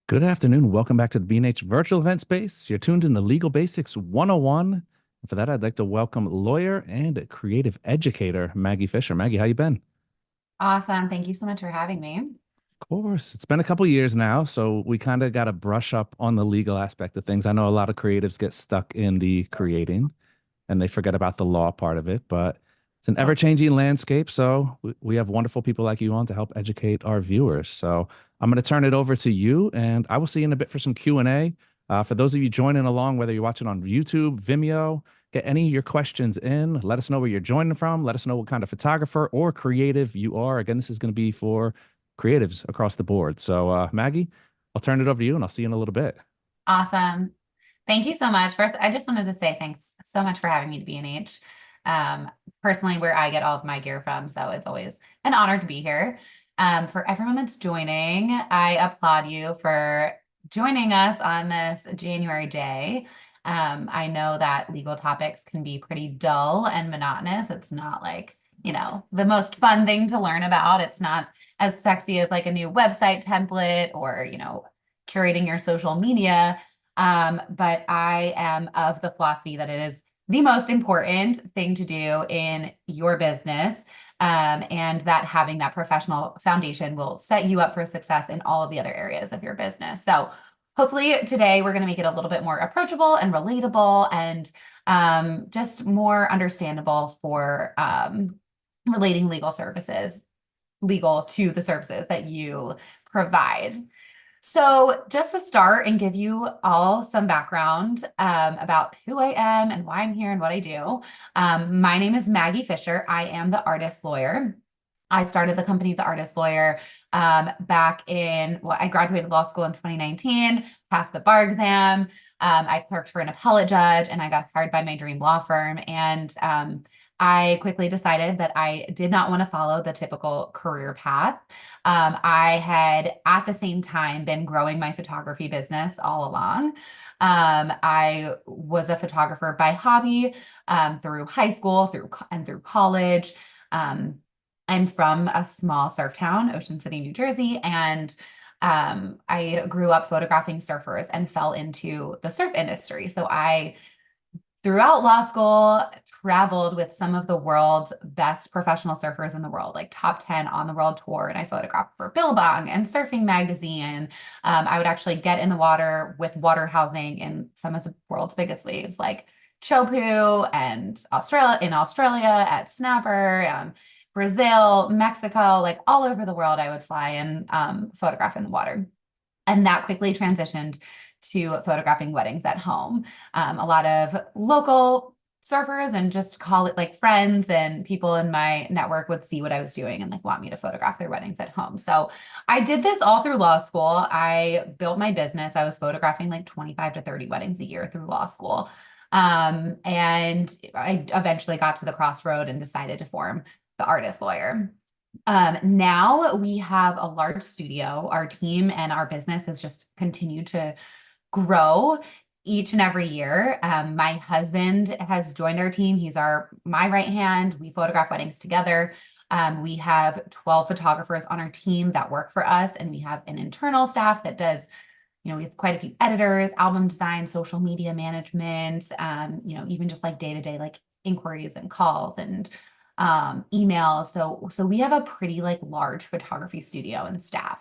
Good afternoon. Welcome back to the B&H Virtual Event Space. You're tuned in to Legal Basics 101. And for that, I'd like to welcome lawyer and creative educator Maggie Fisher. Maggie, how you been? Awesome. Thank you so much for having me. Of course. It's been a couple years now, so we kind of got to brush up on the legal aspect of things. I know a lot of creatives get stuck in the creating and they forget about the law part of it, but it's an Yeah. ever-changing landscape. So we have wonderful people like you on to help educate our viewers. So I'm going to turn it over to you, and I will see you in a bit for some Q&A. For those of you joining along, whether you're watching on YouTube, Vimeo, get any of your questions in. Let us know where you're joining from. Let us know what kind of photographer or creative you are. Again, this is going to be for creatives across the board. So Maggie, I'll turn it over to you, and I'll see you in a little bit. Awesome. Thank you so much. First, I just wanted to say thanks so much for having me to B&H. Personally, where I get all of my gear from, so it's always an honor to be here. For everyone that's joining, I applaud you for joining us on this January day. I know that legal topics can be pretty dull and monotonous. It's not like, the most fun thing to learn about. It's not as sexy as like a new website template or, curating your social media. But I am of the philosophy that it is the most important thing to do in your business. And that having that professional foundation will set you up for success in all of the other areas of your business. So hopefully today we're going to make it a little bit more approachable and relatable and just more understandable for relating legal to the services that you provide. So just to start and give you all some background about who I am and why I'm here and what I do. My name is Maggie Fisher. I am the artist lawyer. I started the company, The Artist Lawyer, I graduated law school in 2019, passed the bar exam. I clerked for an appellate judge, and I got hired by my dream law firm. And I quickly decided that I did not want to follow the typical career path. I had at the same time been growing my photography business all along. I was a photographer by hobby through high school, through college. I'm from a small surf town, Ocean City, New Jersey, and I grew up photographing surfers and fell into the surf industry. So I throughout law school, traveled with some of the world's best professional surfers in the world, like top 10 on the world tour. And I photographed for Billabong and Surfing Magazine. I would actually get in the water with water housing in some of the world's biggest waves, like Chopu and Australia at Snapper, Brazil, Mexico, like all over the world, I would fly and photograph in the water. And that quickly transitioned to photographing weddings at home. A lot of local surfers and just call it like friends and people in my network would see what I was doing and like want me to photograph their weddings at home. So I did this all through law school. I built my business. I was photographing like 25 to 30 weddings a year through law school. And I eventually got to the crossroad and decided to form The Artist Lawyer. Now we have a large studio. Our team and our business has just continued to grow each and every year. My husband has joined our team. He's my right hand. We photograph weddings together. We have 12 photographers on our team that work for us, and we have an internal staff that does, we have quite a few editors, album design, social media management, even just like day-to-day like inquiries and calls and emails. So we have a pretty like large photography studio and staff.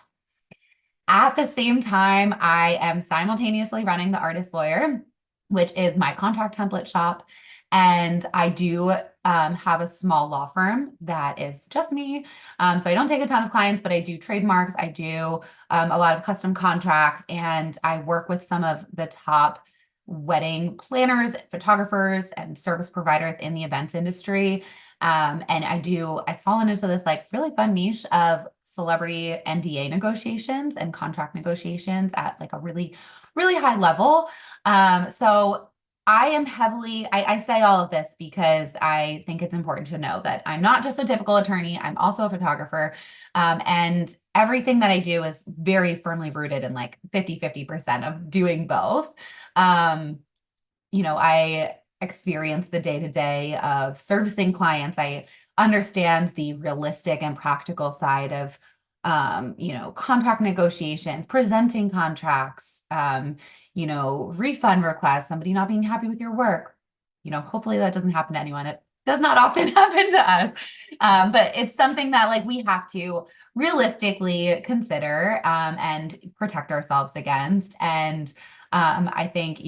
At the same time, I am simultaneously running The Artist Lawyer, which is my contract template shop. And I do have a small law firm that is just me. So I don't take a ton of clients, but I do trademarks. I do a lot of custom contracts, and I work with some of the top wedding planners, photographers, and service providers in the events industry. And I've fallen into this like really fun niche of celebrity NDA negotiations and contract negotiations at like a really, really high level. So I am I say all of this because I think it's important to know that I'm not just a typical attorney. I'm also a photographer. And everything that I do is very firmly rooted in like 50% of doing both. I experience the day-to-day of servicing clients. I understand the realistic and practical side of contract negotiations, presenting contracts, refund requests, somebody not being happy with your work. Hopefully that doesn't happen to anyone. It does not often happen to us. But it's something that like we have to realistically consider and protect ourselves against. And I think,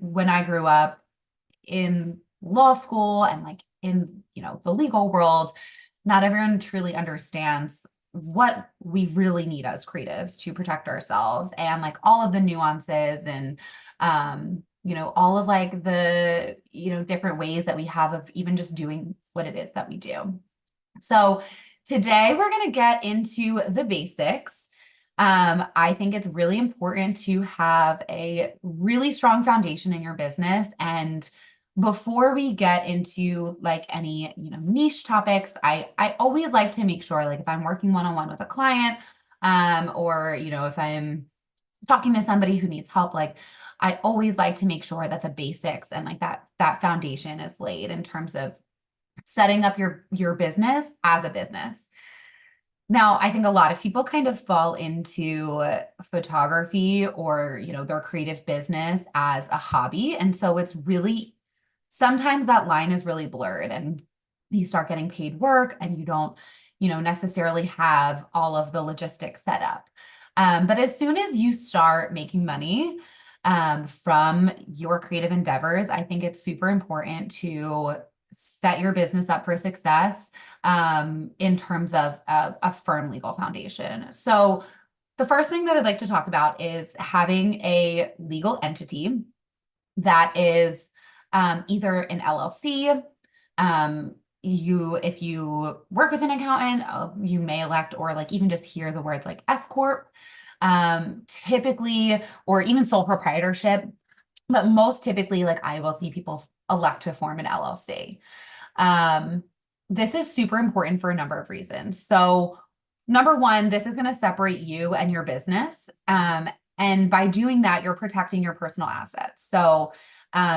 when I grew up in law school and like in, the legal world, not everyone truly understands what we really need as creatives to protect ourselves and like all of the nuances and all of like the different ways that we have of even just doing what it is that we do. So today we're going to get into the basics. I think it's really important to have a really strong foundation in your business. And before we get into like any, niche topics, I always like to make sure, like if I'm working one-on-one with a client, or, if I'm talking to somebody who needs help, like I always like to make sure that the basics and like that foundation is laid in terms of setting up your business as a business. Now, I think a lot of people kind of fall into photography or, their creative business as a hobby. And so it's really, sometimes that line is really blurred and you start getting paid work and you don't, necessarily have all of the logistics set up. But as soon as you start making money from your creative endeavors, I think it's super important to set your business up for success in terms of a firm legal foundation. So the first thing that I'd like to talk about is having a legal entity that is either an LLC. If you work with an accountant, you may elect or like even just hear the words like S Corp, typically, or even sole proprietorship. But most typically, like I will see people elect to form an LLC. This is super important for a number of reasons. So number one, this is going to separate you and your business. And by doing that, you're protecting your personal assets. So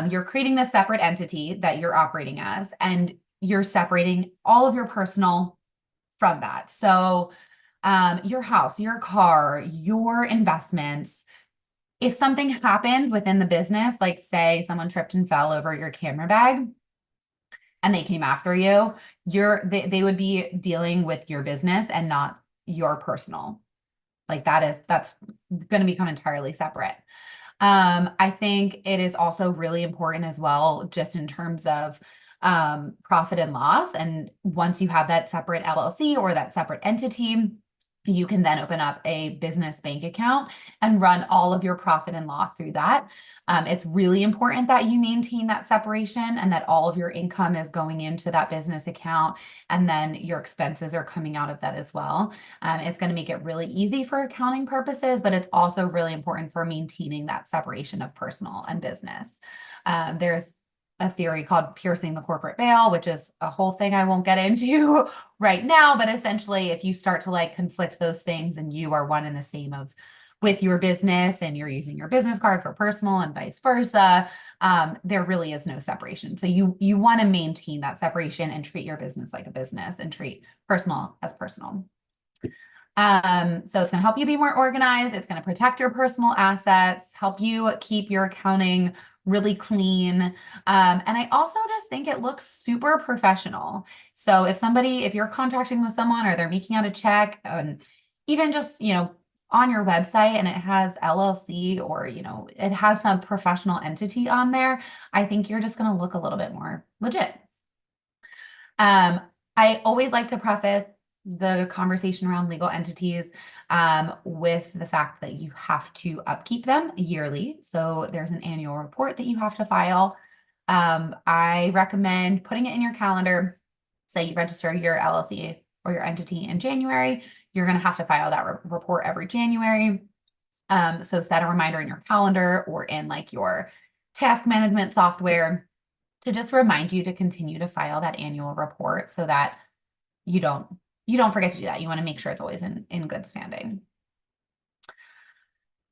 you're creating this separate entity that you're operating as, and you're separating all of your personal from that. So your house, your car, your investments. If something happened within the business, like say someone tripped and fell over your camera bag and they came after you, they would be dealing with your business and not your personal. Like that's going to become entirely separate. I think it is also really important as well, just in terms of profit and loss. And once you have that separate LLC or that separate entity, you can then open up a business bank account and run all of your profit and loss through that. It's really important that you maintain that separation and that all of your income is going into that business account, and then your expenses are coming out of that as well. It's going to make it really easy for accounting purposes, but it's also really important for maintaining that separation of personal and business. There's a theory called piercing the corporate veil, which is a whole thing I won't get into right now. But essentially, if you start to like conflict those things and you are one and the same with your business and you're using your business card for personal and vice versa, there really is no separation. So you want to maintain that separation and treat your business like a business and treat personal as personal. So it's going to help you be more organized. It's going to protect your personal assets, help you keep your accounting really clean. And I also just think it looks super professional. So if you're contracting with someone or they're making out a check, and even just, on your website and it has LLC or, it has some professional entity on there, I think you're just going to look a little bit more legit. I always like to preface the conversation around legal entities with the fact that you have to upkeep them yearly. So there's an annual report that you have to file. I recommend putting it in your calendar. Say you register your LLC or your entity in January, you're going to have to file that report every January. So set a reminder in your calendar or in like your task management software to just remind you to continue to file that annual report so that you don't forget to do that. You want to make sure it's always in good standing.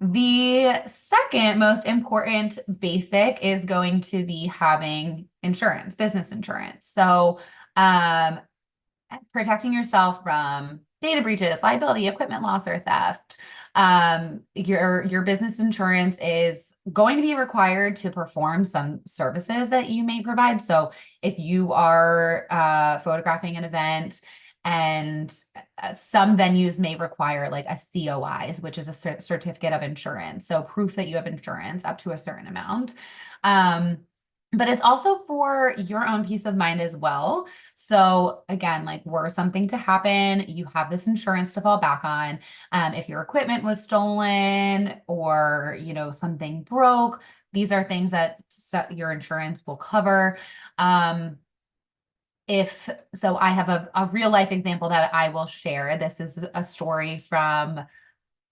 The second most important basic is going to be having insurance, business insurance. So protecting yourself from data breaches, liability, equipment loss, or theft. Your business insurance is going to be required to perform some services that you may provide. So if you are photographing an event, and some venues may require like a COI, which is a certificate of insurance. So proof that you have insurance up to a certain amount. But it's also for your own peace of mind as well. So again, like were something to happen, you have this insurance to fall back on. If your equipment was stolen or, something broke, these are things that your insurance will cover. So I have a real life example that I will share. This is a story from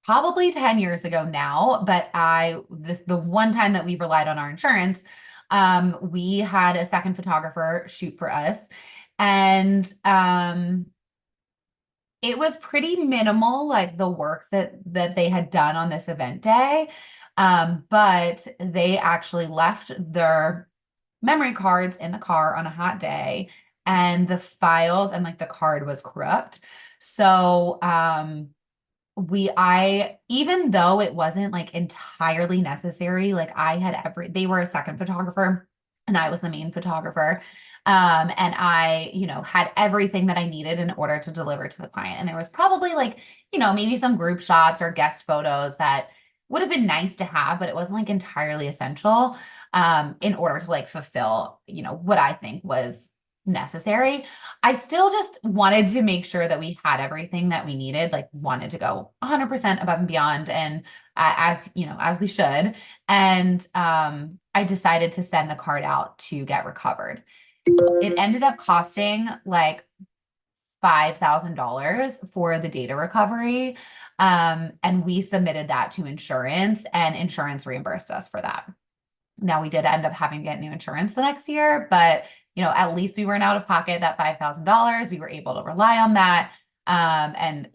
probably 10 years ago now, but the one time that we relied on our insurance, we had a second photographer shoot for us, and it was pretty minimal, like the work that they had done on this event day. But they actually left their memory cards in the car on a hot day, and the files and like the card was corrupt. So even though it wasn't like entirely necessary, like they were a second photographer and I was the main photographer. And I, had everything that I needed in order to deliver to the client. And there was probably like, maybe some group shots or guest photos that would have been nice to have, but it wasn't like entirely essential, in order to like fulfill, what I think was necessary. I still just wanted to make sure that we had everything that we needed, like wanted to go 100% above and beyond, and as we should. And I decided to send the card out to get recovered. It ended up costing like $5,000 for the data recovery. And we submitted that to insurance, and insurance reimbursed us for that. Now we did end up having to get new insurance the next year, but at least we weren't out of pocket that $5,000. We were able to rely on that. And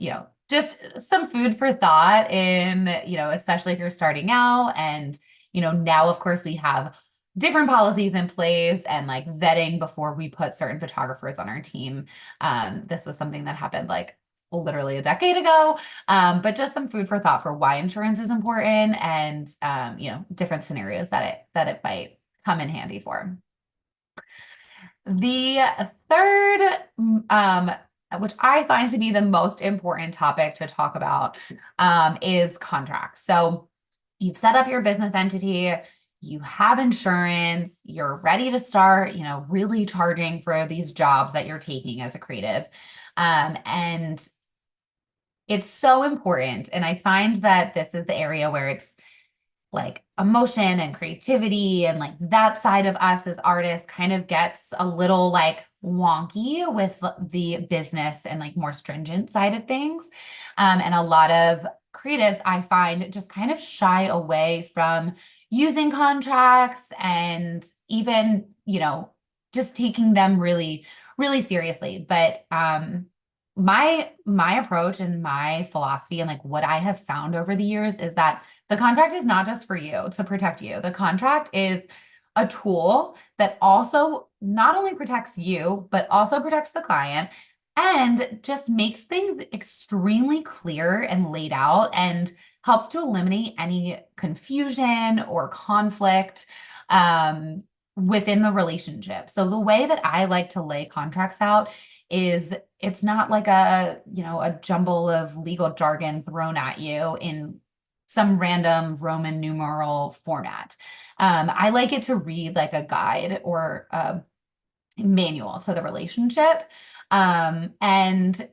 just some food for thought in, especially if you're starting out. And, now of course we have different policies in place and like vetting before we put certain photographers on our team. This was something that happened like literally a decade ago. But just some food for thought for why insurance is important, and different scenarios that it might come in handy for. The third, which I find to be the most important topic to talk about, is contracts. So you've set up your business entity, you have insurance, you're ready to start, really charging for these jobs that you're taking as a creative. And it's so important. And I find that this is the area where it's like emotion and creativity and like that side of us as artists kind of gets a little like wonky with the business and like more stringent side of things. And a lot of creatives I find just kind of shy away from using contracts, and even, just taking them really, really seriously. But my approach and my philosophy and like what I have found over the years is that the contract is not just for you to protect you. The contract is a tool that also not only protects you, but also protects the client, and just makes things extremely clear and laid out, and helps to eliminate any confusion or conflict within the relationship. So the way that I like to lay contracts out is it's not like a jumble of legal jargon thrown at you in some random Roman numeral format. I like it to read like a guide or a manual to the relationship. And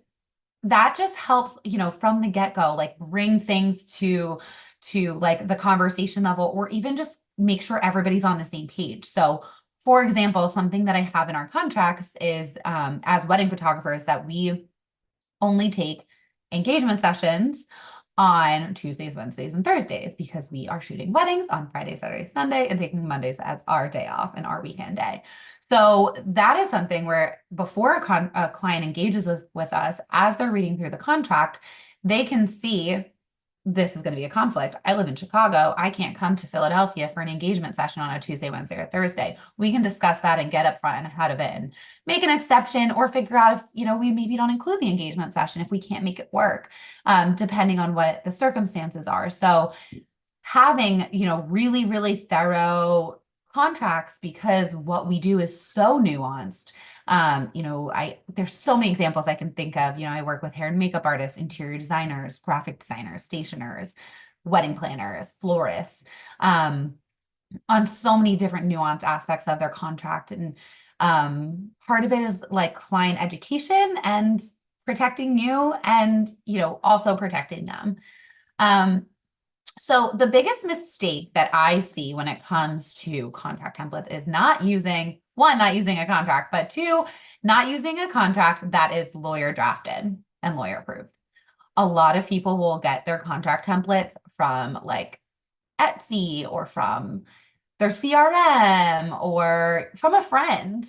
that just helps, from the get-go, like bring things to like the conversation level, or even just make sure everybody's on the same page. So for example, something that I have in our contracts is, as wedding photographers, that we only take engagement sessions on Tuesdays, Wednesdays, and Thursdays, because we are shooting weddings on Friday, Saturday, Sunday, and taking Mondays as our day off and our weekend day. So that is something where before a client engages with us, as they're reading through the contract, they can see this is going to be a conflict. I live in Chicago. I can't come to Philadelphia for an engagement session on a Tuesday, Wednesday, or Thursday. We can discuss that and get up front and ahead of it and make an exception or figure out if, we maybe don't include the engagement session if we can't make it work, depending on what the circumstances are. So having, really, really thorough contracts, because what we do is so nuanced. There's so many examples I can think of. I work with hair and makeup artists, interior designers, graphic designers, stationers, wedding planners, florists, on so many different nuanced aspects of their contract. And part of it is like client education and protecting you and, also protecting them. So the biggest mistake that I see when it comes to contract templates is not using a contract, but two, not using a contract that is lawyer drafted and lawyer approved. A lot of people will get their contract templates from like Etsy or from their CRM or from a friend.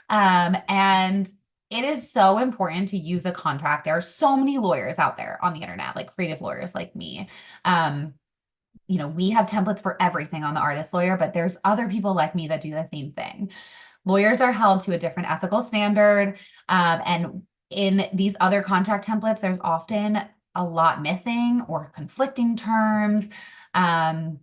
And it is so important to use a contract. There are so many lawyers out there on the internet, like creative lawyers like me. We have templates for everything on the Artist Lawyer, but there's other people like me that do the same thing. Lawyers are held to a different ethical standard. And in these other contract templates, there's often a lot missing or conflicting terms. And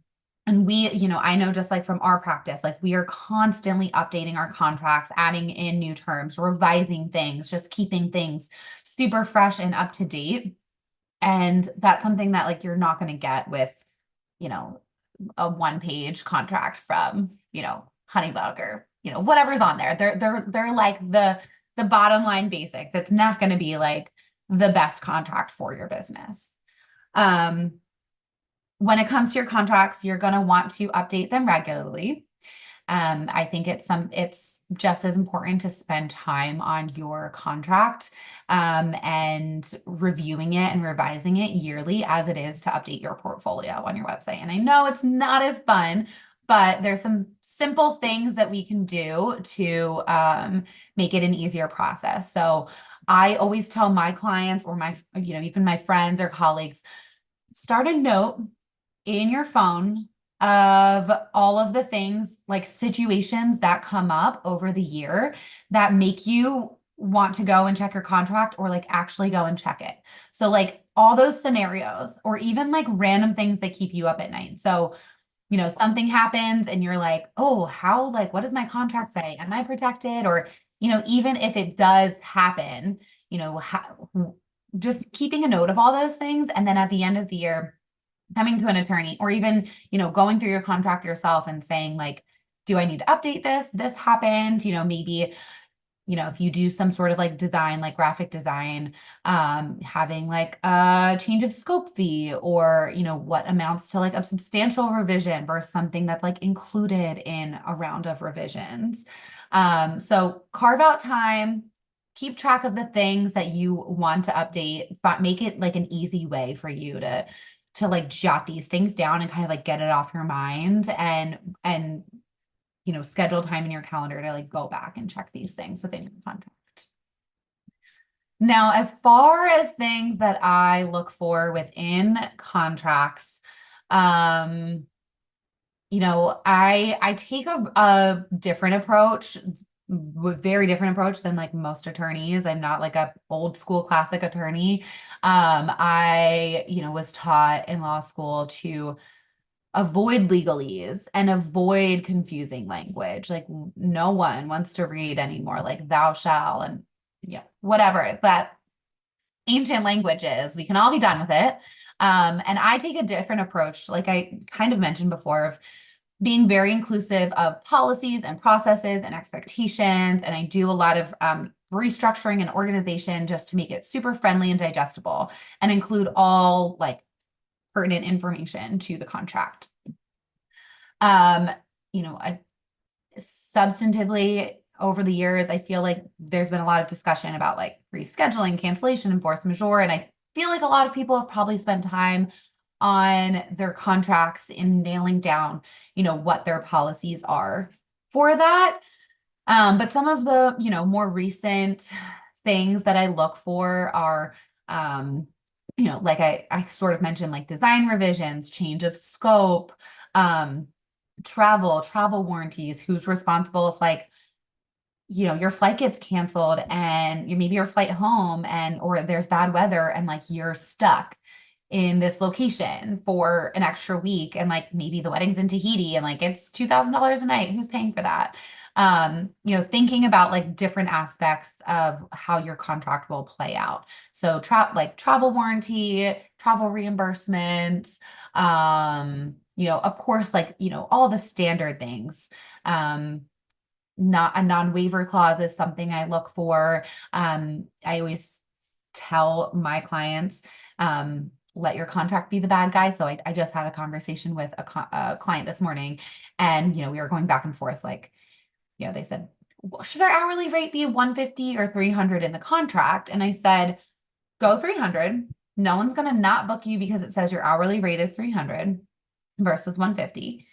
we, I know just like from our practice, like we are constantly updating our contracts, adding in new terms, revising things, just keeping things super fresh and up to date. And that's something that like you're not going to get with, a one-page contract from, Honeybug or, whatever's on there. They're like the bottom line basics. It's not going to be like the best contract for your business. When it comes to your contracts, you're going to want to update them regularly. I think it's just as important to spend time on your contract and reviewing it and revising it yearly as it is to update your portfolio on your website. And I know it's not as fun, but there's some simple things that we can do to make it an easier process. So I always tell my clients or even my friends or colleagues, start a note in your phone of all of the things, like situations that come up over the year that make you want to go and check your contract or like actually go and check it. So like all those scenarios or even like random things that keep you up at night. So, something happens and you're like, oh, what does my contract say? Am I protected? Or, even if it does happen, just keeping a note of all those things. And then at the end of the year, coming to an attorney or even, going through your contract yourself and saying like, do I need to update this? This happened, maybe, if you do some sort of like design, like graphic design, having like a change of scope fee or, what amounts to like a substantial revision versus something that's like included in a round of revisions. So carve out time, keep track of the things that you want to update, but make it like an easy way for you to like jot these things down and kind of like get it off your mind and schedule time in your calendar to like go back and check these things within your contract. Now, as far as things that I look for within contracts, I take a different approach, very different approach than like most attorneys. I'm not like a old school classic attorney. I, was taught in law school to avoid legalese and avoid confusing language. Like no one wants to read anymore, like thou shall and whatever that ancient language is. We can all be done with it. And I take a different approach, like I kind of mentioned before, of being very inclusive of policies and processes and expectations. And I do a lot of restructuring and organization just to make it super friendly and digestible and include all like pertinent information to the contract. Substantively over the years, I feel like there's been a lot of discussion about like rescheduling, cancellation, and force majeure. And I feel like a lot of people have probably spent time on their contracts in nailing down, what their policies are for that. But some of the, more recent things that I look for are, like I sort of mentioned, like design revisions, change of scope, travel warranties, who's responsible if like, your flight gets canceled and maybe your flight home or there's bad weather and like you're stuck in this location for an extra week and like maybe the wedding's in Tahiti and like it's $2,000 a night. Who's paying for that? Thinking about like different aspects of how your contract will play out. So travel warranty, travel reimbursements, of course, like, all the standard things. Not a non-waiver clause is something I look for. I always tell my clients, let your contract be the bad guy. So I just had a conversation with a client this morning and, we were going back and forth, like, they said, should our hourly rate be 150 or 300 in the contract? And I said, go 300. No one's going to not book you because it says your hourly rate is 300 versus 150.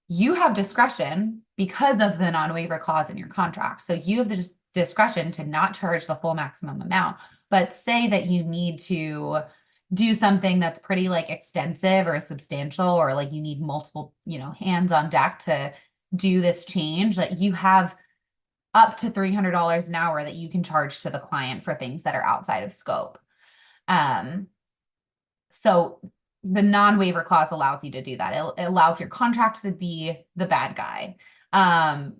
You have discretion because of the non-waiver clause in your contract. So you have the discretion to not charge the full maximum amount, but say that you need to do something that's pretty like extensive or substantial, or like you need multiple, hands on deck to do this change, that you have up to $300 an hour that you can charge to the client for things that are outside of scope. So the non-waiver clause allows you to do that. It allows your contract to be the bad guy.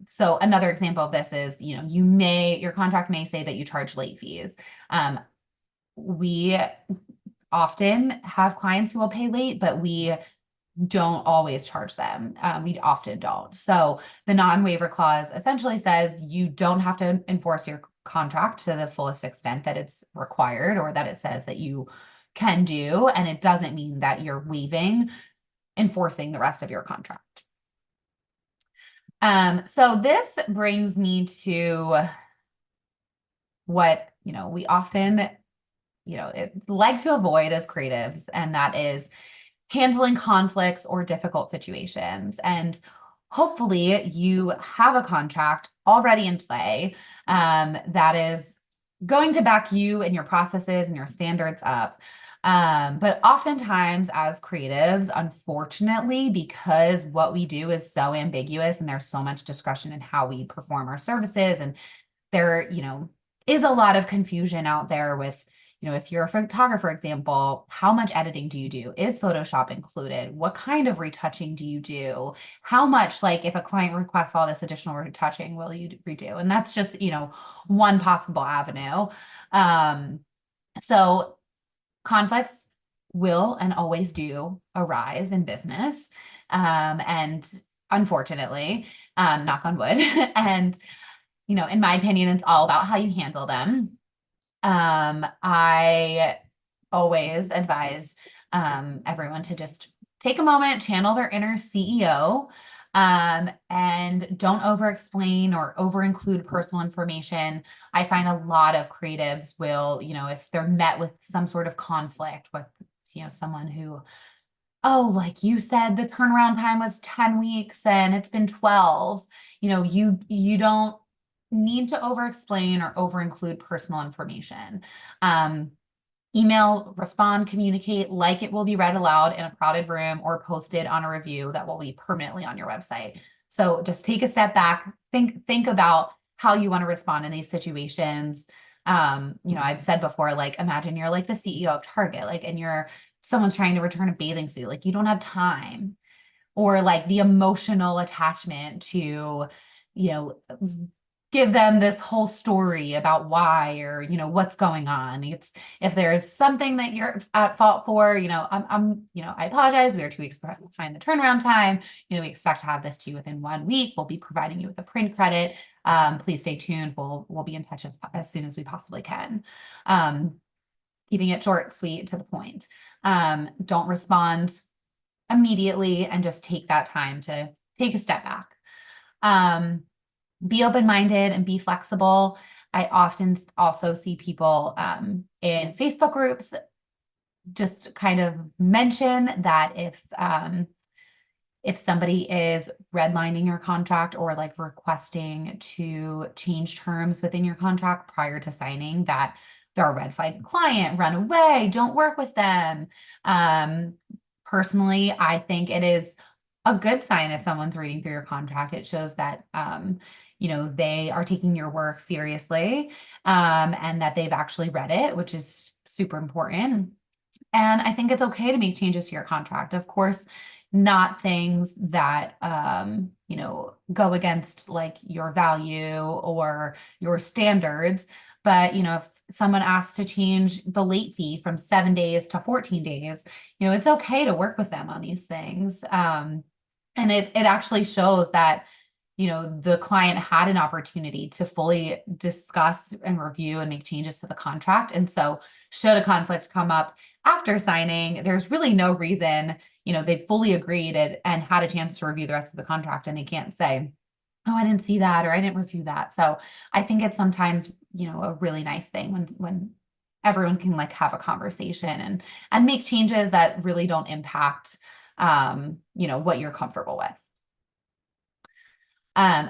So another example of this is, your contract may say that you charge late fees. We often have clients who will pay late, but we don't always charge them. We often don't. So the non-waiver clause essentially says you don't have to enforce your contract to the fullest extent that it's required or that it says that you can do. And it doesn't mean that you're waiving enforcing the rest of your contract. So this brings me to what, we often, like to avoid as creatives, and that is handling conflicts or difficult situations. And hopefully you have a contract already in play that is going to back you and your processes and your standards up. But oftentimes as creatives, unfortunately, because what we do is so ambiguous and there's so much discretion in how we perform our services, and there, is a lot of confusion out there with, if you're a photographer, for example, how much editing do you do? Is Photoshop included? What kind of retouching do you do? How much, like if a client requests all this additional retouching, will you redo? And that's just, one possible avenue. So conflicts will and always do arise in business. And unfortunately, knock on wood, and, in my opinion, it's all about how you handle them. I always advise everyone to just take a moment, channel their inner CEO, and don't over-explain or over-include personal information. I find a lot of creatives will, if they're met with some sort of conflict with, someone who, oh, like you said, the turnaround time was 10 weeks and it's been 12, you don't need to over-explain or over-include personal information. Email, respond, communicate like it will be read aloud in a crowded room or posted on a review that will be permanently on your website. So just take a step back, think about how you want to respond in these situations. I've said before, like, imagine you're like the CEO of Target, like, and someone's trying to return a bathing suit, like you don't have time, or like the emotional attachment to, give them this whole story about why, or, what's going on. If there's something that you're at fault for, I apologize. We are 2 weeks behind the turnaround time. We expect to have this to you within 1 week. We'll be providing you with a print credit. Please stay tuned. We'll be in touch as soon as we possibly can. Keeping it short, sweet, to the point. Don't respond immediately, and just take that time to take a step back. Be open-minded and be flexible. I often also see people in Facebook groups just kind of mention that if somebody is redlining your contract or like requesting to change terms within your contract prior to signing, that they're a red flag client, run away, don't work with them. Um, Personally, I think it is a good sign if someone's reading through your contract. It shows that, they are taking your work seriously, and that they've actually read it, which is super important. And I think it's okay to make changes to your contract. Of course, not things that go against like your value or your standards. But if someone asks to change the late fee from 7 days to 14 days, it's okay to work with them on these things. And it actually shows that the client had an opportunity to fully discuss and review and make changes to the contract. And so should a conflict come up after signing, there's really no reason, they fully agreed and had a chance to review the rest of the contract, and they can't say, oh, I didn't see that, or I didn't review that. So I think it's sometimes, a really nice thing when everyone can like have a conversation and make changes that really don't impact, what you're comfortable with.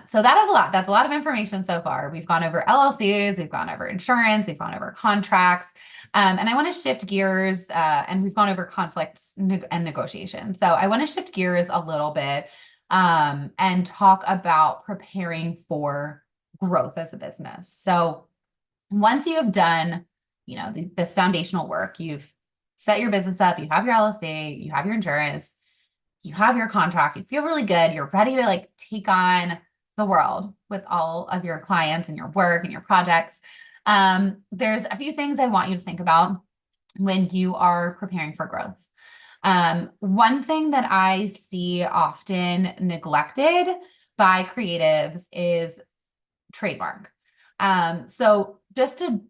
So that is a lot. That's a lot of information so far. We've gone over LLCs, we've gone over insurance, we've gone over contracts, and I want to shift gears, and we've gone over conflicts and negotiation. So I want to shift gears a little bit, and talk about preparing for growth as a business. So once you have done, this foundational work, you've set your business up, you have your LLC, you have your insurance, you have your contract, you feel really good, you're ready to like take on the world with all of your clients and your work and your projects. There's a few things I want you to think about when you are preparing for growth. One thing that I see often neglected by creatives is trademark. So just to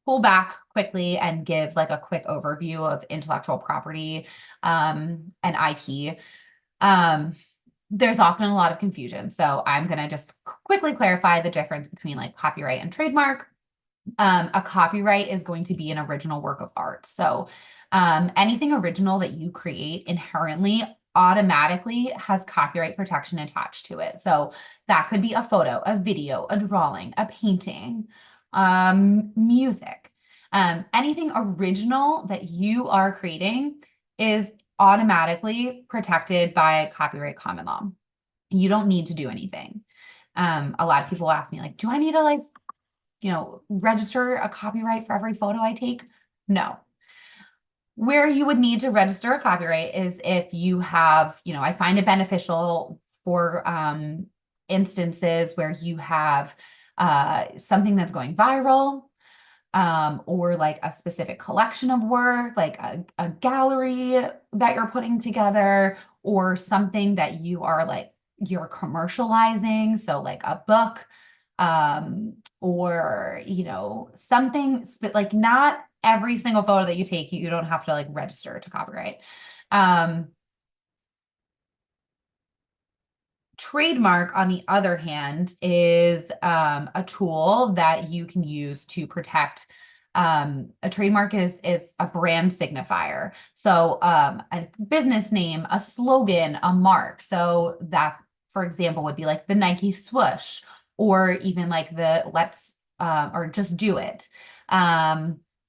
pull back quickly and give like a quick overview of intellectual property, and IP. There's often a lot of confusion. So I'm going to just quickly clarify the difference between like copyright and trademark. A copyright is going to be an original work of art. So anything original that you create inherently automatically has copyright protection attached to it. So that could be a photo, a video, a drawing, a painting, music. Anything original that you are creating is automatically protected by copyright common law. You don't need to do anything. A lot of people ask me like, do I need to like, register a copyright for every photo I take? No. Where you would need to register a copyright is if you have, I find it beneficial for instances where you have something that's going viral, or like a specific collection of work, like a gallery that you're putting together, or something that you're commercializing. So like a book, or, something like not every single photo that you take, you don't have to like register to copyright. Trademark, on the other hand, is a tool that you can use to protect. A trademark is a brand signifier. So a business name, a slogan, a mark. So that, for example, would be like the Nike swoosh, or even like the let's or just do it.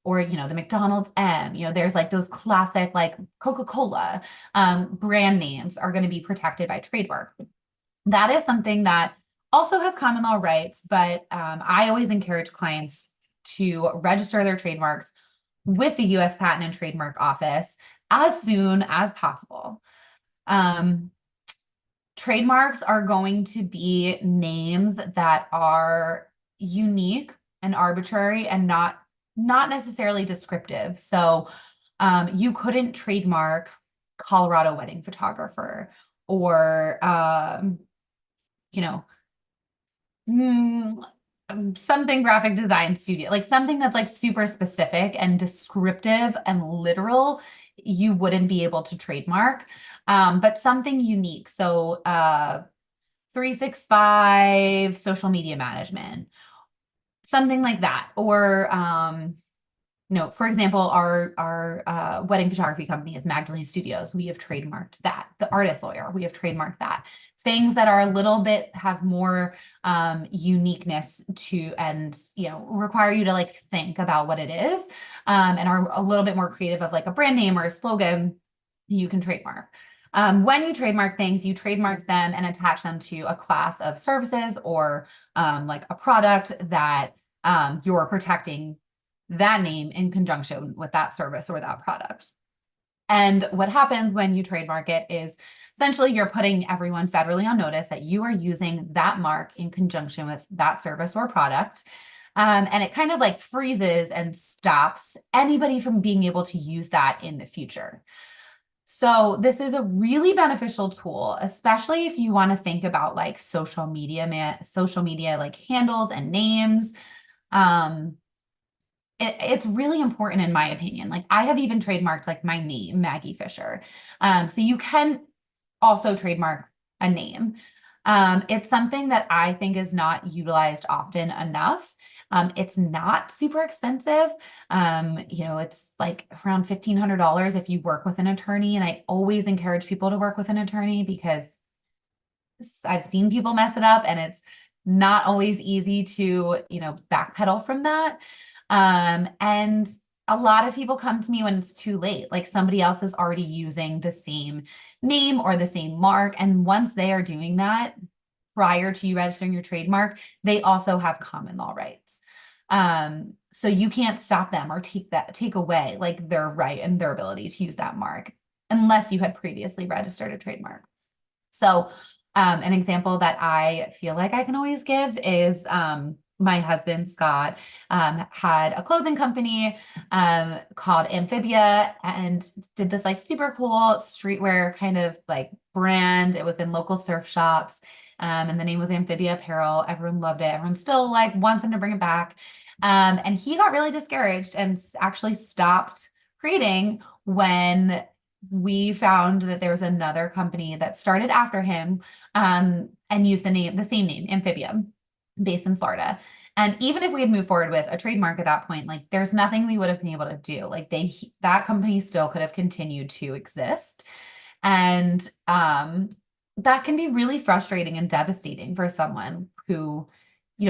Or, the McDonald's M, there's like those classic like Coca-Cola brand names are going to be protected by trademark. That is something that also has common law rights, but I always encourage clients to register their trademarks with the U.S. Patent and Trademark Office as soon as possible. Trademarks are going to be names that are unique and arbitrary and not necessarily descriptive. So you couldn't trademark Colorado wedding photographer, or something graphic design studio, like something that's like super specific and descriptive and literal, you wouldn't be able to trademark, but something unique. So 365 social media management, something like that. Or for example, our wedding photography company is Magdalene Studios. We have trademarked that. The Artist Lawyer, we have trademarked that. things that are a little bit have more uniqueness to, and require you to like think about what it is, and are a little bit more creative of like a brand name or a slogan, you can trademark. When you trademark things, you trademark them and attach them to a class of services or like a product that you're protecting that name in conjunction with that service or that product. And what happens when you trademark it is essentially you're putting everyone federally on notice that you are using that mark in conjunction with that service or product. And it kind of like freezes and stops anybody from being able to use that in the future. So this is a really beneficial tool, especially if you want to think about like social media like handles and names. It's really important in my opinion. Like I have even trademarked like my name, Magi Fisher. So you can also trademark a name. It's something that I think is not utilized often enough. It's not super expensive. It's like around $1,500 if you work with an attorney. And I always encourage people to work with an attorney because I've seen people mess it up and it's not always easy to, backpedal from that. And a lot of people come to me when it's too late, like somebody else is already using the same name or the same mark. And once they are doing that prior to you registering your trademark, they also have common law rights. So you can't stop them or take away like their right and their ability to use that mark unless you had previously registered a trademark. So an example that I feel like I can always give is my husband, Scott, had a clothing company called Amphibia and did this like super cool streetwear kind of like brand. It was in local surf shops. And the name was Amphibia Apparel. Everyone loved it. Everyone still like wants him to bring it back. And he got really discouraged and actually stopped creating when we found that there was another company that started after him and used the same name, Amphibia, based in Florida. And even if we had moved forward with a trademark at that point, like there's nothing we would have been able to do. Like that company still could have continued to exist. And that can be really frustrating and devastating for someone who,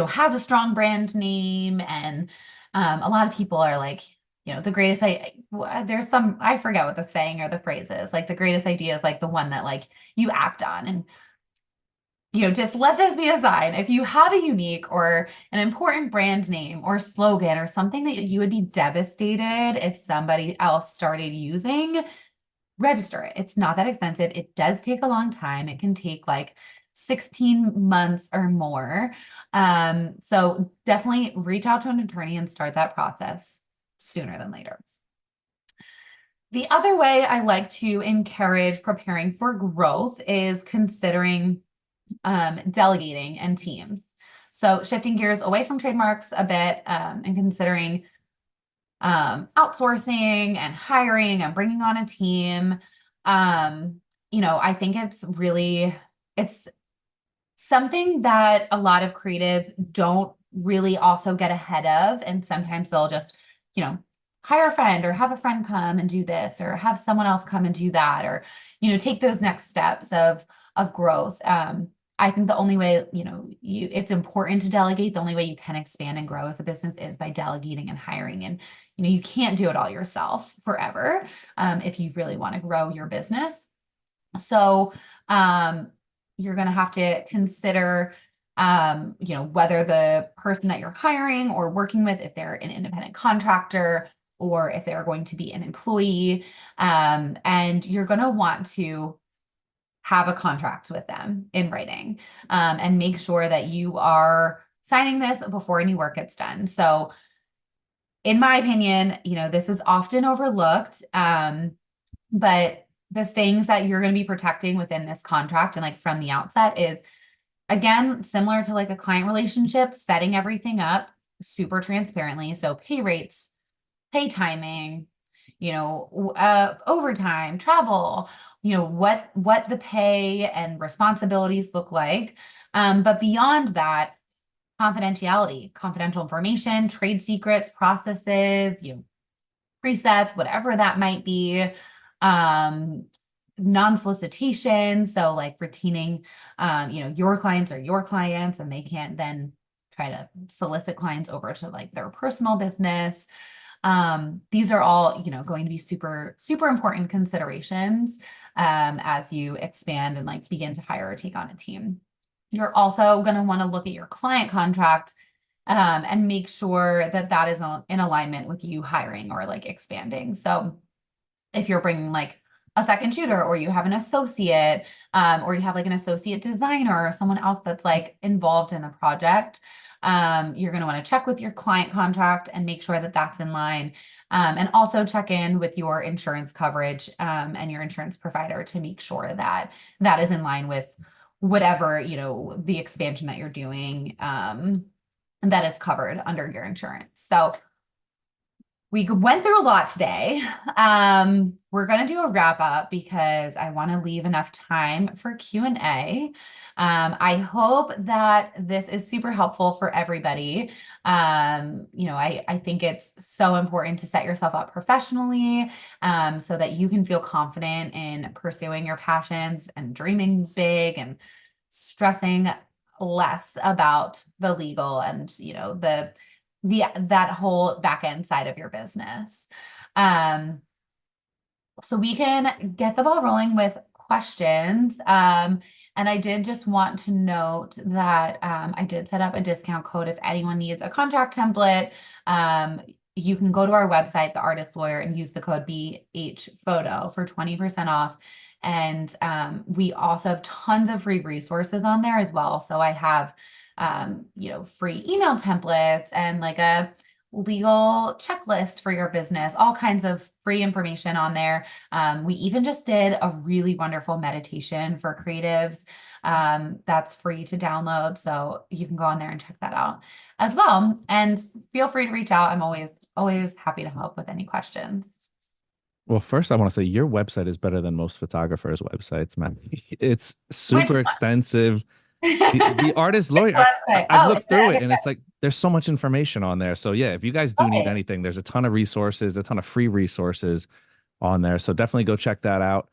has a strong brand name. And a lot of people are like, the greatest, I forget what the saying or the phrase is, like the greatest idea is like the one that like you act on. And just let this be a sign. If you have a unique or an important brand name or slogan or something that you would be devastated if somebody else started using, register it. It's not that expensive. It does take a long time. It can take like 16 months or more. So definitely reach out to an attorney and start that process sooner than later. The other way I like to encourage preparing for growth is considering delegating and teams. So shifting gears away from trademarks a bit and considering outsourcing and hiring and bringing on a team. I think it's something that a lot of creatives don't really also get ahead of. And sometimes they'll just, hire a friend or have a friend come and do this, or have someone else come and do that, or, take those next steps of growth. I think the only way, it's important to delegate. The only way you can expand and grow as a business is by delegating and hiring. And, you can't do it all yourself forever if you really want to grow your business. So you're going to have to consider, whether the person that you're hiring or working with, if they're an independent contractor or if they're going to be an employee, and you're going to want to have a contract with them in writing, and make sure that you are signing this before any work gets done. So in my opinion, this is often overlooked, but the things that you're going to be protecting within this contract and like from the outset is, again, similar to like a client relationship, setting everything up super transparently. So pay rates, pay timing, overtime, travel, what the pay and responsibilities look like. But beyond that, confidentiality, confidential information, trade secrets, processes, presets, whatever that might be. non-solicitation. So like retaining, your clients are your clients and they can't then try to solicit clients over to like their personal business. These are all, going to be super, super important considerations as you expand and like begin to hire or take on a team. You're also going to want to look at your client contract and make sure that that is in alignment with you hiring or like expanding. So if you're bringing like a second shooter or you have an associate or you have like an associate designer or someone else that's like involved in the project, you're going to want to check with your client contract and make sure that that's in line. And also check in with your insurance coverage and your insurance provider to make sure that that is in line with whatever, the expansion that you're doing that is covered under your insurance. So we went through a lot today. We're going to do a wrap up because I want to leave enough time for Q&A. I hope that this is super helpful for everybody. I think it's so important to set yourself up professionally so that you can feel confident in pursuing your passions and dreaming big and stressing less about the legal and, that whole back end side of your business. So we can get the ball rolling with questions. And I did just want to note that I did set up a discount code if anyone needs a contract template. You can go to our website, The Artist Lawyer, and use the code BHPhoto for 20% off. And we also have tons of free resources on there as well. So I have free email templates and like a legal checklist for your business, all kinds of free information on there. We even just did a really wonderful meditation for creatives that's free to download. So you can go on there and check that out as well. And feel free to reach out. I'm always happy to help with any questions. Well, first, I want to say your website is better than most photographers' websites, man. It's Which super extensive. The one? artist Which lawyer, website? I've Oh, looked it's there. through it Okay, and it's like there's so much information on there. So yeah, if you guys do need okay. anything, there's a ton of resources, a ton of free resources on there. So definitely go check that out.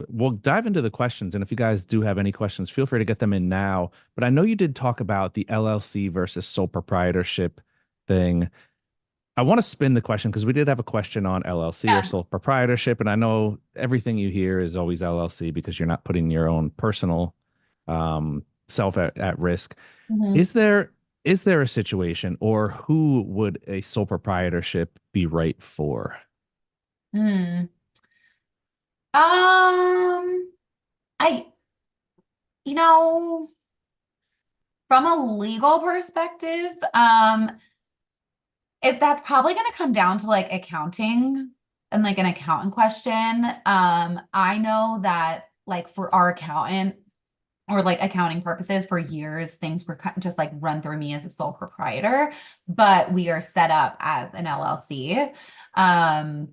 We'll dive into the questions, and if you guys do have any questions, feel free to get them in now. But I know you did talk about the LLC versus sole proprietorship thing. I want to spin the question because we did have a question on LLC or Yeah. sole proprietorship, and I know everything you hear is always LLC because you're not putting your own personal self at risk. Mhm. Is there a situation, or who would a sole proprietorship be right for? Hmm. Um, I, you know, from a legal perspective, that's probably going to come down to like accounting and like an accountant question. I know that like for our accountant or like accounting purposes for years, things were just like run through me as a sole proprietor, but we are set up as an LLC. Um,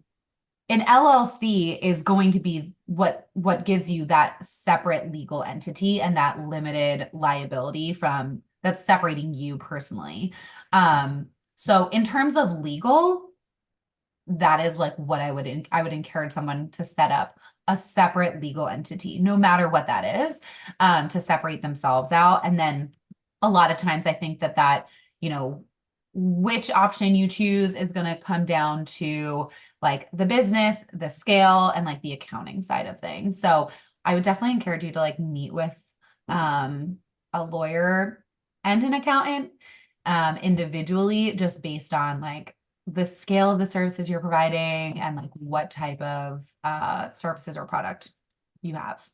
an LLC is going to be what gives you that separate legal entity and that limited liability from that's separating you personally. So in terms of legal, that is like what I would encourage someone to set up a separate legal entity, no matter what that is, to separate themselves out. And then a lot of times I think that, which option you choose is going to come down to like the business, the scale, and like the accounting side of things. So I would definitely encourage you to like meet with a lawyer and an accountant individually, just based on like the scale of the services you're providing and like what type of services or product you have.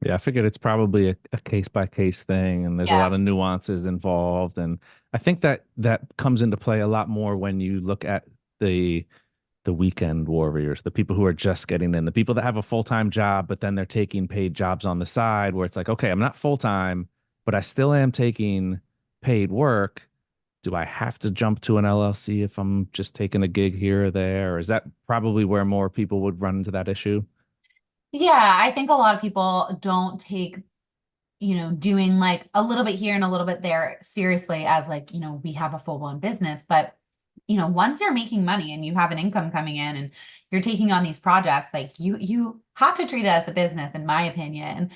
Yeah, I figured it's probably a case by case thing, and there's a Yeah. lot of nuances involved. And I think that comes into play a lot more when you look at the weekend warriors, the people who are just getting in, the people that have a full-time job, but then they're taking paid jobs on the side where it's like, okay, I'm not full-time, but I still am taking paid work. Do I have to jump to an LLC if I'm just taking a gig here or there? Or is that probably where more people would run into that issue? Yeah, I think a lot of people don't take, doing like a little bit here and a little bit there seriously as like, we have a full-blown business, but once you're making money and you have an income coming in and you're taking on these projects, like you have to treat it as a business, in my opinion,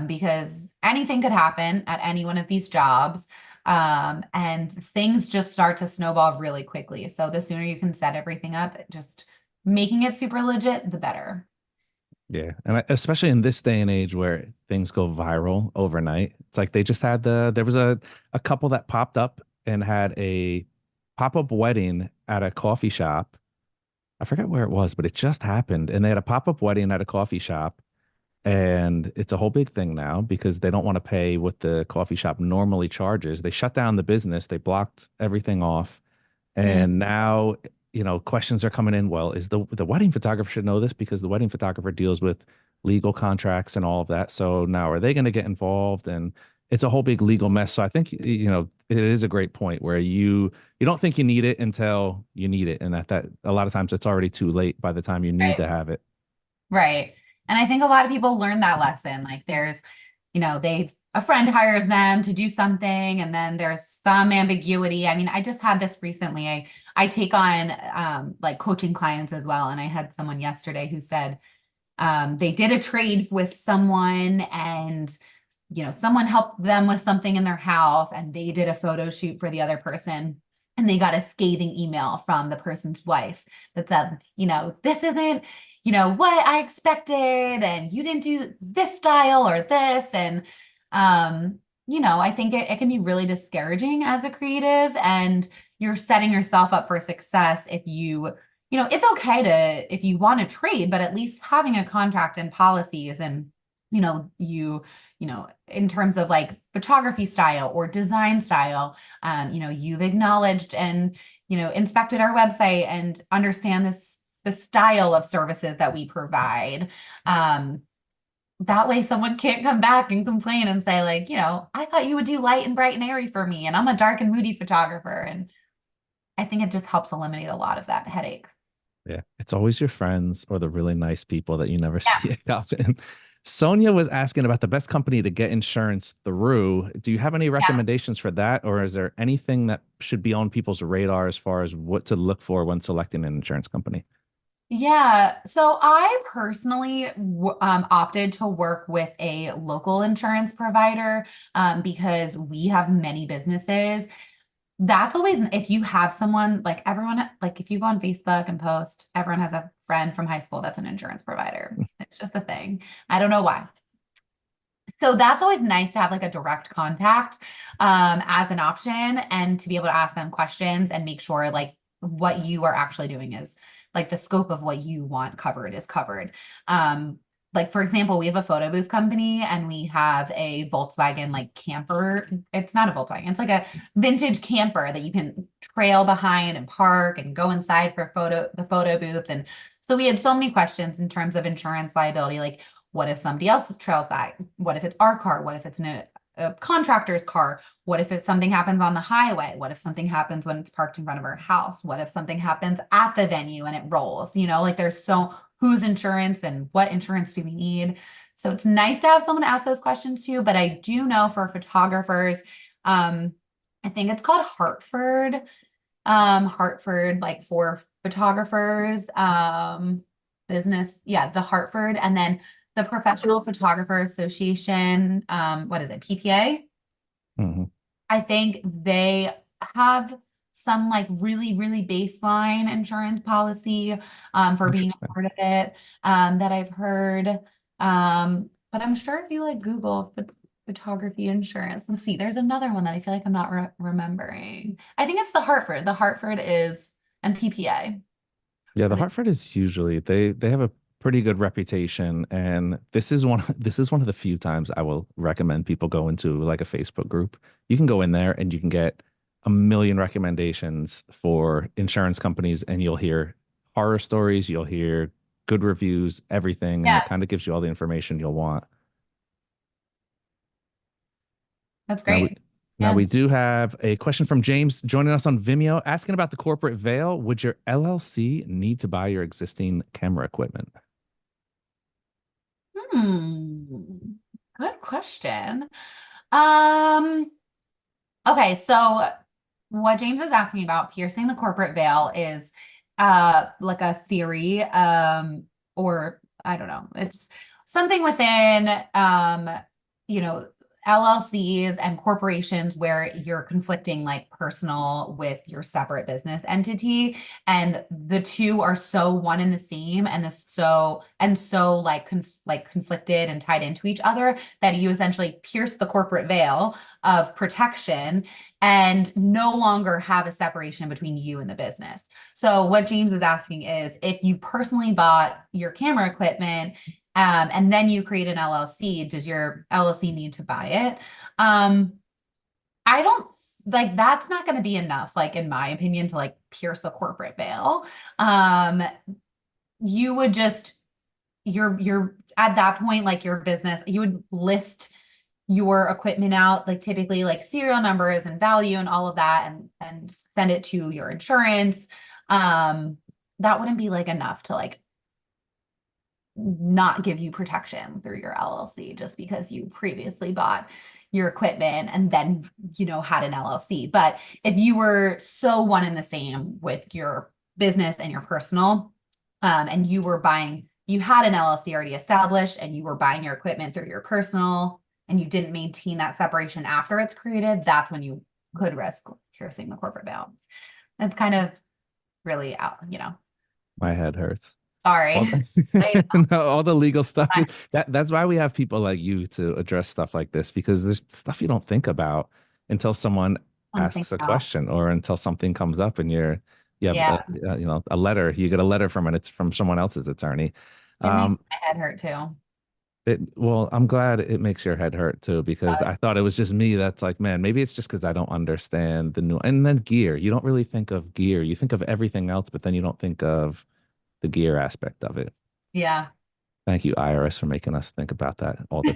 because anything could happen at any one of these jobs. And things just start to snowball really quickly. So the sooner you can set everything up, just making it super legit, the better. Yeah. And especially in this day and age where things go viral overnight, it's like they just had there was a couple that popped up and had a pop-up wedding at a coffee shop. I forget where it was, but it just happened. And they had a pop-up wedding at a coffee shop. And it's a whole big thing now because they don't want to pay what the coffee shop normally charges. They shut down the business, they blocked everything off. Mm, And now, questions are coming in. Well, is the wedding photographer should know this because the wedding photographer deals with legal contracts and all of that. So now are they going to get involved? And it's a whole big legal mess. So I think, it is a great point where you don't think you need it until you need it. And that a lot of times it's already too late by the time you need right. to have it. Right. And I think a lot of people learn that lesson. Like there's, a friend hires them to do something and then there's some ambiguity. I mean, I just had this recently. I take on like coaching clients as well. And I had someone yesterday who said they did a trade with someone and someone helped them with something in their house and they did a photo shoot for the other person and they got a scathing email from the person's wife that said, this isn't, what I expected and you didn't do this style or this. And, I think it can be really discouraging as a creative and you're setting yourself up for success if it's okay if you want to trade, but at least having a contract and policies and, in terms of like photography style or design style, you've acknowledged and, inspected our website and understand the style of services that we provide. That way someone can't come back and complain and say like, I thought you would do light and bright and airy for me and I'm a dark and moody photographer. And I think it just helps eliminate a lot of that headache. Yeah, it's always your friends or the really nice people that you never Yeah. see often. Sonia was asking about the best company to get insurance through. Do you have any Yeah. recommendations for that, or is there anything that should be on people's radar as far as what to look for when selecting an insurance company? Yeah. So I personally opted to work with a local insurance provider because we have many businesses. That's always, if you have someone like everyone, like if you go on Facebook and post, everyone has a friend from high school that's an insurance provider. It's just a thing. I don't know why. So that's always nice to have like a direct contact as an option and to be able to ask them questions and make sure like what you are actually doing is like the scope of what you want covered is covered. Like for example, we have a photo booth company and we have a Volkswagen like camper. It's not a Volkswagen, it's like a vintage camper that you can trail behind and park and go inside for the photo booth. And so we had so many questions in terms of insurance liability, like what if somebody else trails that? What if it's our car? What if it's a contractor's car? What if something happens on the highway? What if something happens when it's parked in front of our house? What if something happens at the venue and it rolls? Like there's whose insurance and what insurance do we need? So it's nice to have someone ask those questions too. But I do know for photographers, I think it's called Hartford, like for photographers, business, yeah, the Hartford, and then the Professional Photographer Association, what is it, PPA? Mhm. I think they have some like really, really baseline insurance policy for being a Interesting. part of it that I've heard. But I'm sure if you like Google photography insurance, let's see, there's another one that I feel like I'm not remembering. I think it's the Hartford. The Hartford is and PPA. Yeah, the And Hartford is usually they have a pretty good reputation, and this is one of the few times I will recommend people go into like a Facebook group. You can go in there and you can get a million recommendations for insurance companies, and you'll hear horror stories, you'll hear good reviews, everything, and it yeah, kind of gives you all the information you'll want. that's Now we great. now Yeah. we do have a question from James joining us on Vimeo asking about the corporate veil. Would your LLC need to buy your existing camera equipment? Hmm. Good question. Um, okay, so what James is asking about piercing the corporate veil is like a theory or I don't know. It's something within you know LLCs and corporations where you're conflicting like personal with your separate business entity, and the two are so one and the same, and so like conflicted and tied into each other that you essentially pierce the corporate veil of protection and no longer have a separation between you and the business. So what James is asking is if you personally bought your camera equipment and then you create an LLC, does your LLC need to buy it? I don't like that's not going to be enough, like in my opinion, to like pierce the corporate veil. You would just you're at that point, like your business, you would list your equipment out, like typically like serial numbers and value and all of that, and send it to your insurance. That wouldn't be like enough to like not give you protection through your LLC just because you previously bought your equipment and then had an LLC. But if you were so one and the same with your business and your personal, and you had an LLC already established and you were buying your equipment through your personal and you didn't maintain that separation after it's created, that's when you could risk piercing the corporate veil. It's kind of really out. My head hurts. Sorry. All no, all the legal stuff. That's why we have people like you to address stuff like this, because there's stuff you don't think about until someone Something asks a else. question or until something comes up and you have Yeah, a letter. You get a letter from it. It's from someone else's attorney. it makes Um, my head hurt too. well, I'm glad it makes your head hurt too, because But I thought it was just me that's like, man, maybe it's just because I don't understand the new. And then gear. You don't really think of gear. You think of everything else, but then you don't think of the gear aspect of it. yeah. Thank you, IRS, for making us think about that all the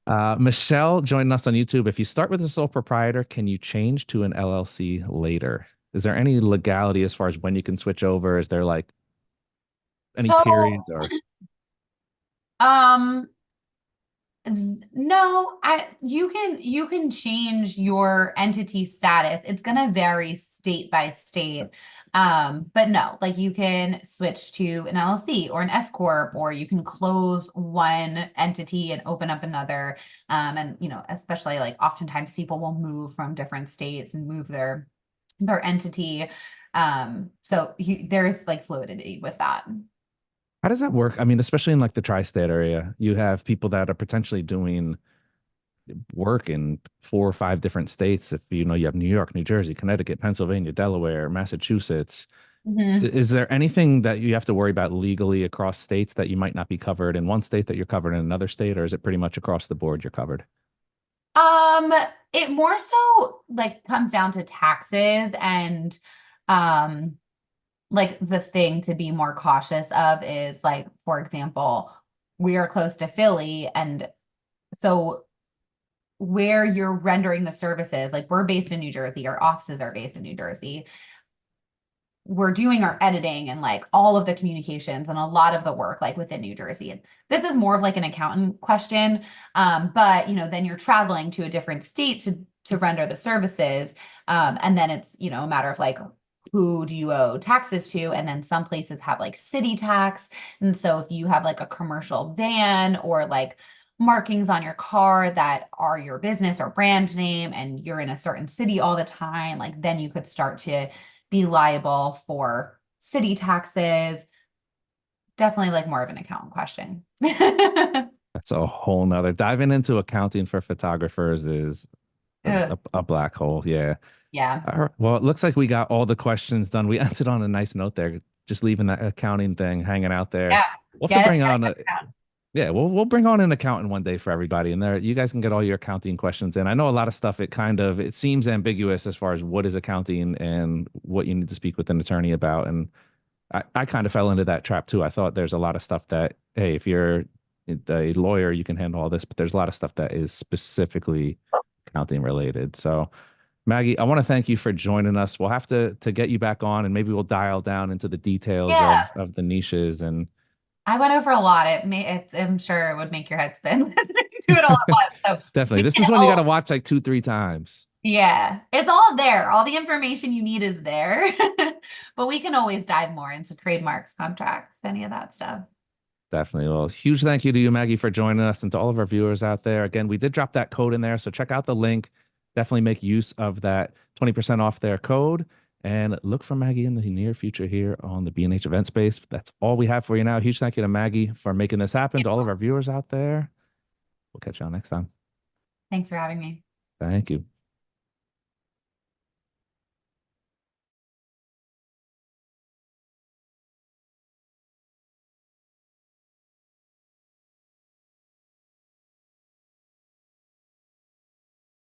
time. Michelle joining us on YouTube. If you start with a sole proprietor, can you change to an LLC later? Is there any legality as far as when you can switch over? Is there like any So, periods or um, no, you can change your entity status. It's gonna vary state by state. But no, like you can switch to an LLC or an S corp, or you can close one entity and open up another. And especially like oftentimes people will move from different states and move their entity. So there's like fluidity with that. how does that work? I mean, especially in like the tri-state area, you have people that are potentially doing work in 4 or 5 different states. If you have New York, New Jersey, Connecticut, Pennsylvania, Delaware, Massachusetts. Mhm. Is there anything that you have to worry about legally across states that you might not be covered in one state that you're covered in another state, or is it pretty much across the board you're covered? Um, it more so like comes down to taxes and um like the thing to be more cautious of is like, for example, we are close to Philly, and so where you're rendering the services, like we're based in New Jersey, our offices are based in New Jersey. We're doing our editing and like all of the communications and a lot of the work like within New Jersey. And this is more of like an accountant question. But then you're traveling to a different state to render the services. And then it's, a matter of like who do you owe taxes to? And then some places have like city tax. And so if you have like a commercial van or like markings on your car that are your business or brand name and you're in a certain city all the time, like then you could start to be liable for city taxes. Definitely like more of an accountant question. That's a whole nother diving into accounting for photographers is Ugh, a black hole. Yeah. yeah. All right. Well, it looks like we got all the questions done. We ended on a nice note there, just leaving that accounting thing hanging out there. Yeah. We'll have to Get bring it. on yeah, we'll bring on an accountant one day for everybody, and there you guys can get all your accounting questions in. I know a lot of stuff. It seems ambiguous as far as what is accounting and what you need to speak with an attorney about, and I kind of fell into that trap too. I thought there's a lot of stuff that, hey, if you're a lawyer, you can handle all this, but there's a lot of stuff that is specifically accounting related. So, Maggie, I want to thank you for joining us. We'll have to get you back on, and maybe we'll dial down into the details Yeah. of the niches and I went over a lot. I'm sure it would make your head spin. Do it all at once. So definitely. we This can is when you got to watch like 2, 3 times. Yeah, it's all there. All the information you need is there. But we can always dive more into trademarks, contracts, any of that stuff. Definitely. Well, huge thank you to you, Maggie, for joining us and to all of our viewers out there. Again, we did drop that code in there, so check out the link. Definitely make use of that 20% off their code and look for Maggie in the near future here on the B&H event space. That's all we have for you now. Huge thank you to Maggie for making this happen. To all of our viewers out there, we'll catch you on next time. Thanks for having me. Thank you.